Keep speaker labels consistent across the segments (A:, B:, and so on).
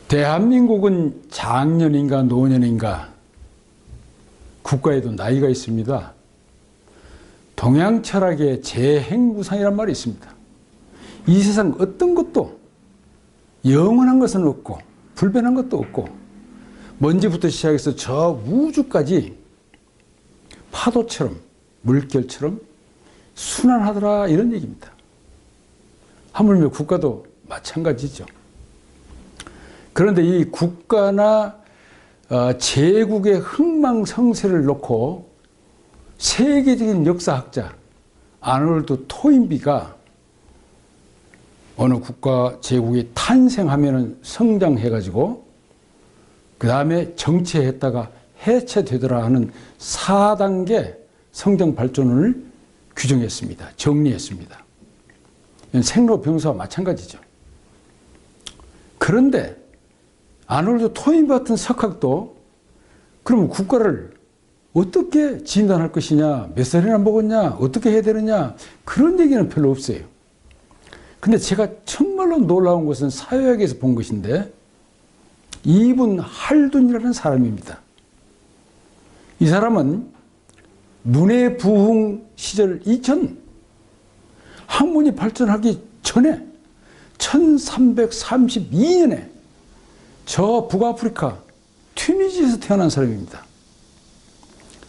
A: 대한민국은 장년인가 노년인가 국가에도 나이가 있습니다. 동양 철학의 재행무상이란 말이 있습니다. 이 세상 어떤 것도 영원한 것은 없고 불변한 것도 없고 먼지부터 시작해서 저 우주까지 파도처럼 물결처럼 순환하더라 이런 얘기입니다. 하물며 국가도 마찬가지죠. 그런데 이 국가나 제국의 흥망성쇠를 놓고 세계적인 역사학자 아놀드 토인비가 어느 국가 제국이 탄생하면 성장해가지고 그 다음에 정체했다가 해체되더라 하는 4단계 성장 발전을 규정했습니다. 정리했습니다. 생로병사와 마찬가지죠. 그런데 아놀드 토인비 같은 석학도 그럼 국가를 어떻게 진단할 것이냐, 몇 살이나 먹었냐, 어떻게 해야 되느냐 그런 얘기는 별로 없어요. 근데 제가 정말로 놀라운 것은 사회학에서 본 것인데 이분 할둔이라는 사람입니다. 이 사람은 문해부흥 시절 이전 학문이 발전하기 전에 1332년에 저 북아프리카 튀니지에서 태어난 사람입니다.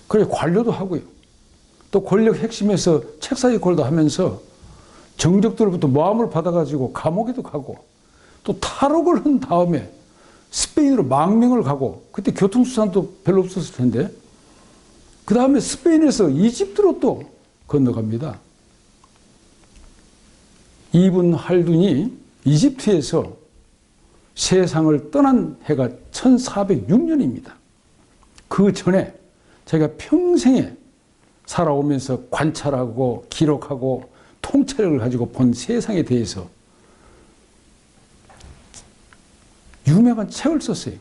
A: 그래 관료도 하고요. 또 권력 핵심에서 책사 역할도 하면서 정적들로부터 모함을 받아가지고 감옥에도 가고 또 탈옥을 한 다음에 스페인으로 망명을 가고 그때 교통수단도 별로 없었을 텐데 그 다음에 스페인에서 이집트로 또 건너갑니다. 이분 할둔이 이집트에서 세상을 떠난 해가 1406년입니다. 그 전에 제가 평생에 살아오면서 관찰하고 기록하고 통찰력을 가지고 본 세상에 대해서 유명한 책을 썼어요.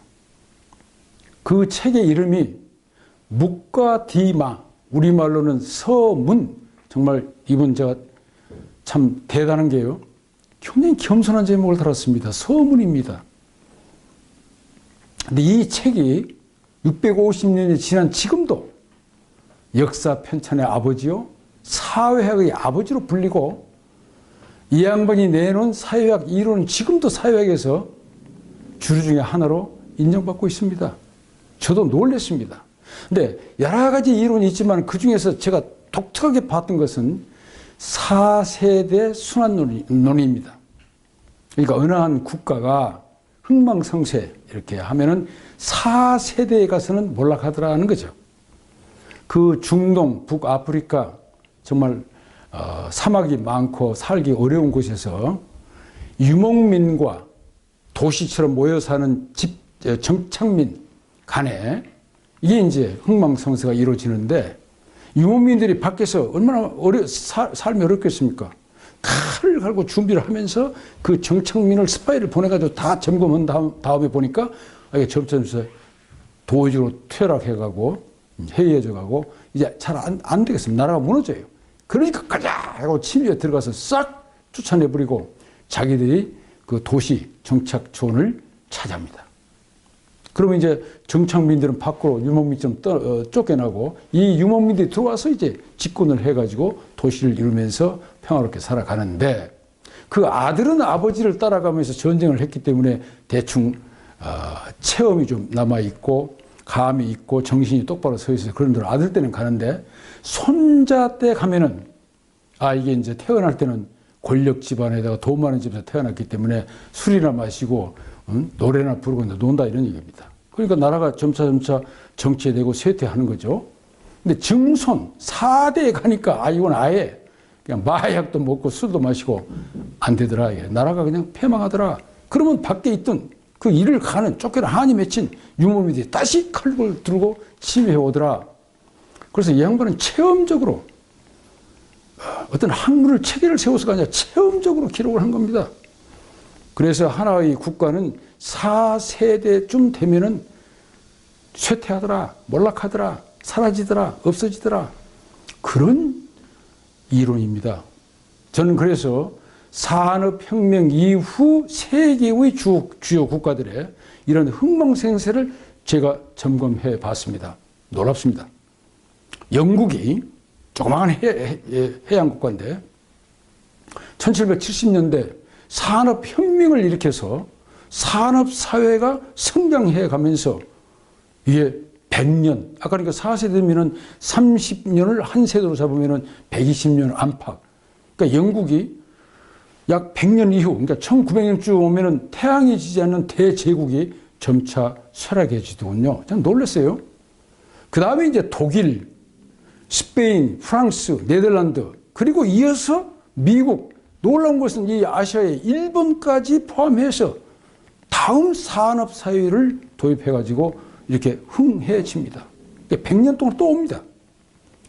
A: 그 책의 이름이 묵가디마, 우리말로는 서문. 정말 이분 제가 참 대단한 게요. 굉장히 겸손한 제목을 달았습니다. 서문입니다. 근데 이 책이 650년이 지난 지금도 역사 편찬의 아버지요, 사회학의 아버지로 불리고 이 양반이 내놓은 사회학 이론은 지금도 사회학에서 주류 중에 하나로 인정받고 있습니다. 저도 놀랐습니다. 근데 여러 가지 이론이 있지만 그 중에서 제가 독특하게 봤던 것은 4세대 순환론입니다. 그러니까 어느 한 국가가 흥망성쇠 이렇게 하면은 4세대에 가서는 몰락하더라는 거죠. 그 중동, 북아프리카 정말 사막이 많고 살기 어려운 곳에서 유목민과 도시처럼 모여 사는 정착민 간에 이게 이제 흥망성쇠가 이루어지는데 유목민들이 밖에서 얼마나 삶이 어렵겠습니까? 칼을 갈고 준비를 하면서 그 정착민을 스파이를 보내가지고 다 점검한 다음에 보니까 이게 점점 도의적으로 퇴락해가고 해이해져가고 이제 잘 안 되겠습니다. 나라가 무너져요. 그러니까 가자 하고 침입에 들어가서 싹 쫓아내버리고 자기들이 그 도시 정착촌을 차지합니다. 그러면 이제 정착민들은 밖으로 유목민처럼 쫓겨나고 이 유목민들이 들어와서 이제 집권을 해가지고 도시를 이루면서 평화롭게 살아가는데 그 아들은 아버지를 따라가면서 전쟁을 했기 때문에 대충 체험이 좀 남아있고 감이 있고 정신이 똑바로 서 있어서 그런 대로 아들 때는 가는데 손자 때 가면은 이게 이제 태어날 때는 권력 집안에다가 돈 많은 집에서 태어났기 때문에 술이나 마시고 노래나 부르고 논다 이런 얘기입니다. 그러니까 나라가 점차 정체되고 쇠퇴하는 거죠. 근데 증손 4대에 가니까 이건 아예 그냥 마약도 먹고 술도 마시고 안 되더라. 나라가 그냥 패망하더라. 그러면 밖에 있던 그 일을 가는 쫓겨나 한이 맺힌 유목민들이 다시 칼을 들고 침입해 오더라. 그래서 이 양반은 체험적으로 어떤 학문을 체계를 세워서가 아니라 체험적으로 기록을 한 겁니다. 그래서 하나의 국가는 4세대쯤 되면은 쇠퇴하더라, 몰락하더라, 사라지더라, 없어지더라. 그런 이론입니다. 저는 그래서 산업혁명 이후 세계의 주요 국가들의 이런 흥망생세를 제가 점검해 봤습니다. 놀랍습니다. 영국이 조그마한 해양 국가인데 1770년대 산업혁명을 일으켜서 산업사회가 성장해 가면서 이게 100년, 아까 그러니까 4세대 되면은 30년을 한 세대로 잡으면은 120년 안팎. 그러니까 영국이 약 100년 이후, 그러니까 1900년쯤 오면은 태양이 지지 않는 대제국이 점차 쇠락해지더군요. 참 놀랐어요. 그 다음에 이제 독일, 스페인, 프랑스, 네덜란드, 그리고 이어서 미국, 놀라운 것은 이 아시아의 일본까지 포함해서 다음 산업사회를 도입해가지고 이렇게 흥해집니다. 100년 동안 또 옵니다.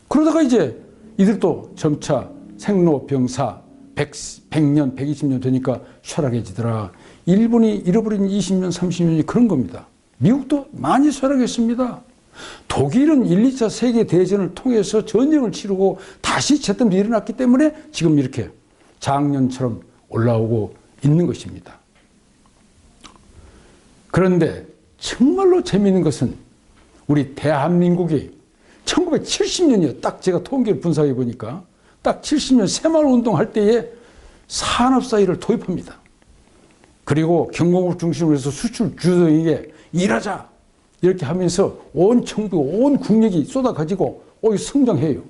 A: 그러다가 이제 이들도 점차 생로병사 100년, 120년 되니까 쇠락해지더라. 일본이 잃어버린 20년, 30년이 그런 겁니다. 미국도 많이 쇠락했습니다. 독일은 1, 2차 세계대전을 통해서 전쟁을 치르고 다시 재뜸 일어났기 때문에 지금 이렇게 작년처럼 올라오고 있는 것입니다. 그런데 정말로 재미있는 것은 우리 대한민국이 1970년이요. 딱 제가 통계를 분석해 보니까 딱 70년 새마을운동 할 때에 산업사회를 도입합니다. 그리고 경공업 중심으로 해서 수출 주도에게 일하자 이렇게 하면서 온 정부, 온 국력이 쏟아가지고 성장해요.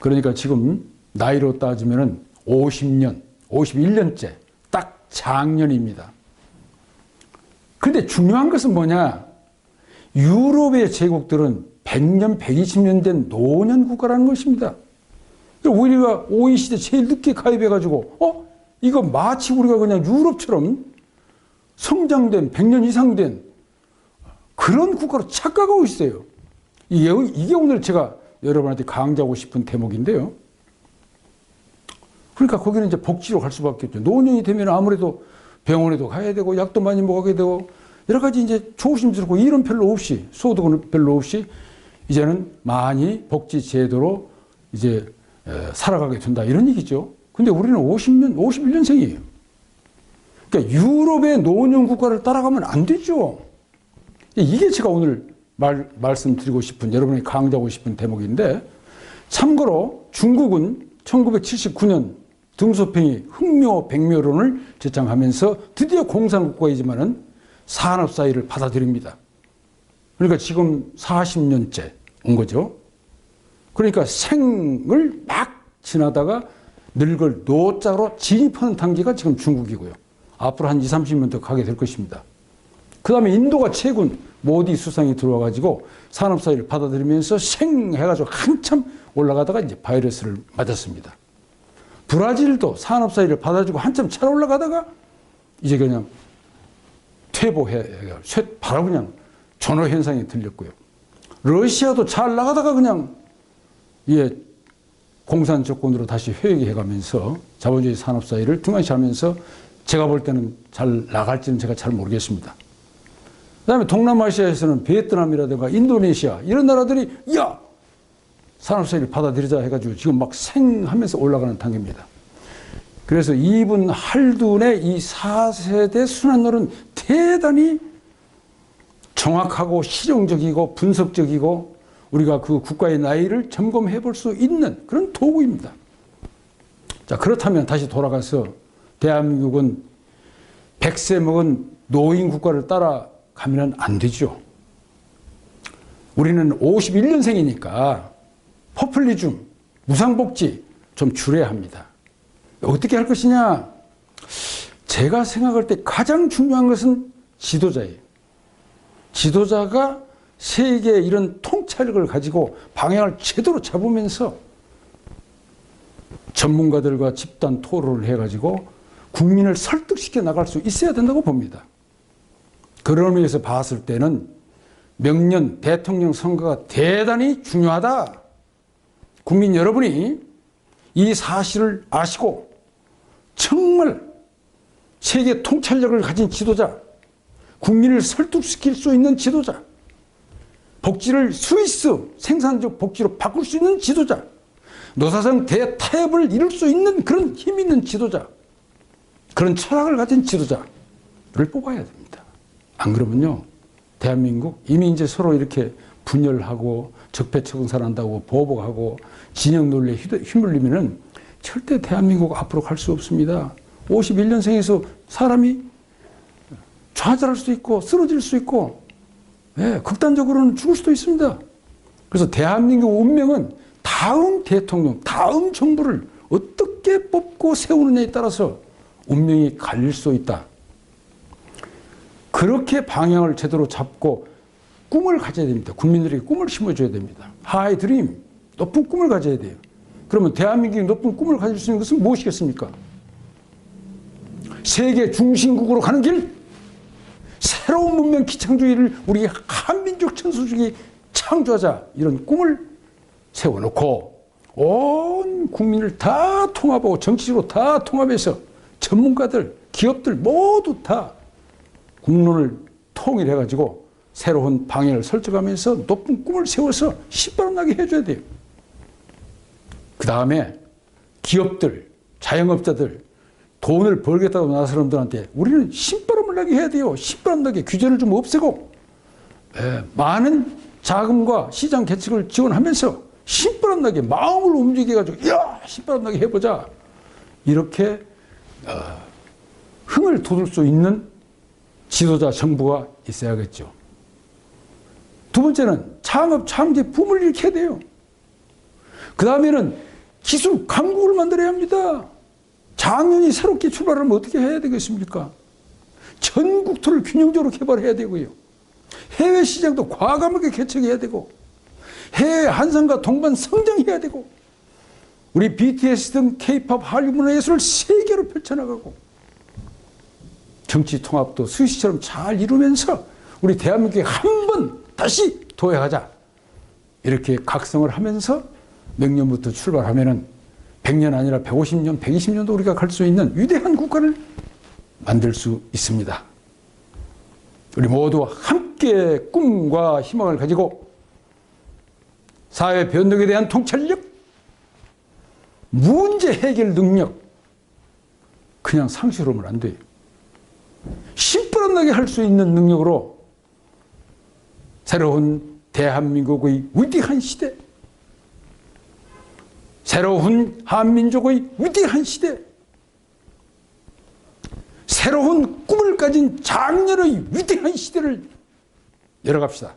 A: 그러니까 지금 나이로 따지면 50년, 51년째 딱 작년입니다. 그런데 중요한 것은 뭐냐? 유럽의 제국들은 100년, 120년 된 노년 국가라는 것입니다. 우리가 OECD 제일 늦게 가입해가지고, 이거 마치 우리가 그냥 유럽처럼 성장된 100년 이상 된 그런 국가로 착각하고 있어요. 이게 오늘 제가 여러분한테 강조하고 싶은 대목인데요. 그러니까 거기는 이제 복지로 갈 수밖에 없죠. 노년이 되면 아무래도 병원에도 가야 되고, 약도 많이 먹게 되고, 여러 가지 이제 조심스럽고, 일은 별로 없이, 소득은 별로 없이, 이제는 많이 복지 제도로 이제 살아가게 된다. 이런 얘기죠. 근데 우리는 50년, 51년생이에요. 그러니까 유럽의 노년 국가를 따라가면 안 되죠. 이게 제가 오늘 말씀드리고 싶은, 여러분이 강조하고 싶은 대목인데, 참고로 중국은 1979년 등소평이 흑묘 백묘론을 제창하면서 드디어 공산국가이지만은 산업사회를 받아들입니다. 그러니까 지금 40년째 온 거죠. 그러니까 생을 막 지나다가 늙을 노자로 진입하는 단계가 지금 중국이고요. 앞으로 한 20, 30년 더 가게 될 것입니다. 그 다음에 인도가 최근 모디 수상이 들어와가지고 산업사회를 받아들이면서 생 해가지고 한참 올라가다가 이제 바이러스를 맞았습니다. 브라질도 산업사회를 받아주고 한참 잘 올라가다가 이제 그냥 바로 그냥 전호현상이 들렸고요. 러시아도 잘 나가다가 그냥 공산 조건으로 다시 회귀해가면서 자본주의 산업사회를 등한시하면서 제가 볼 때는 잘 나갈지는 제가 잘 모르겠습니다. 그 다음에 동남아시아에서는 베트남이라든가 인도네시아 이런 나라들이 산업사회를 받아들이자 해가지고 지금 막 생하면서 올라가는 단계입니다. 그래서 이분 할둔의 이 4세대 순환론은 대단히 정확하고 실용적이고 분석적이고 우리가 그 국가의 나이를 점검해 볼 수 있는 그런 도구입니다. 자, 그렇다면 다시 돌아가서 대한민국은 100세 먹은 노인 국가를 따라가면 안 되죠. 우리는 51년생이니까 포퓰리즘, 무상복지 좀 줄여야 합니다. 어떻게 할 것이냐? 제가 생각할 때 가장 중요한 것은 지도자예요. 지도자가 세계의 이런 통찰력을 가지고 방향을 제대로 잡으면서 전문가들과 집단 토론을 해가지고 국민을 설득시켜 나갈 수 있어야 된다고 봅니다. 그런 의미에서 봤을 때는 명년 대통령 선거가 대단히 중요하다. 국민 여러분이 이 사실을 아시고 정말 세계 통찰력을 가진 지도자, 국민을 설득시킬 수 있는 지도자, 복지를 스위스 생산적 복지로 바꿀 수 있는 지도자, 노사정 대타협을 이룰 수 있는 그런 힘 있는 지도자, 그런 철학을 가진 지도자를 뽑아야 됩니다. 안 그러면요, 대한민국 이미 이제 서로 이렇게 분열하고 적폐청산한다고 보복하고 진영 논리에 휘둘리면은 절대 대한민국 앞으로 갈 수 없습니다. 51년생에서 사람이 좌절할 수도 있고 쓰러질 수 있고, 예, 극단적으로는 죽을 수도 있습니다. 그래서 대한민국 운명은 다음 대통령, 다음 정부를 어떻게 뽑고 세우느냐에 따라서 운명이 갈릴 수 있다. 그렇게 방향을 제대로 잡고 꿈을 가져야 됩니다. 국민들에게 꿈을 심어줘야 됩니다. 하이 드림, 높은 꿈을 가져야 돼요. 그러면 대한민국이 높은 꿈을 가질 수 있는 것은 무엇이겠습니까? 세계 중심국으로 가는 길, 새로운 문명 기창주의를 우리 한민족 천수주기 창조하자, 이런 꿈을 세워놓고 온 국민을 다 통합하고 정치적으로 다 통합해서 전문가들, 기업들 모두 다 국론을 통일해가지고 새로운 방향을 설정하면서 높은 꿈을 세워서 신바람 나게 해줘야 돼요. 그 다음에 기업들, 자영업자들, 돈을 벌겠다고 나선 사람들한테 우리는 신바람을 나게 해야 돼요. 신바람 나게 규제를 좀 없애고, 많은 자금과 시장 개척을 지원하면서 신바람 나게 마음을 움직여가지고, 야, 신바람 나게 해보자. 이렇게 흥을 돋을 수 있는 지도자 정부가 있어야겠죠. 두 번째는 창업, 창제, 붐을 일으켜야 돼요. 그 다음에는 기술 강국을 만들어야 합니다. 작년이 새롭게 출발하면 어떻게 해야 되겠습니까? 전국토를 균형적으로 개발해야 되고요. 해외 시장도 과감하게 개척해야 되고, 해외 한산과 동반 성장해야 되고, 우리 BTS 등 K-팝, 한류 문화 예술을 세계로 펼쳐나가고, 정치 통합도 스위스처럼 잘 이루면서 우리 대한민국에 한 번 다시 도약하자. 이렇게 각성을 하면서 명년부터 출발하면은 100년 아니라 150년, 120년도 우리가 갈 수 있는 위대한 국가를 만들 수 있습니다. 우리 모두 함께 꿈과 희망을 가지고 사회 변동에 대한 통찰력, 문제 해결 능력, 그냥 상식으로 하면 안 돼요. 신바람 나게 할 수 있는 능력으로 새로운 대한민국의 위대한 시대, 새로운 한민족의 위대한 시대, 새로운 꿈을 가진 장년의 위대한 시대를 열어갑시다.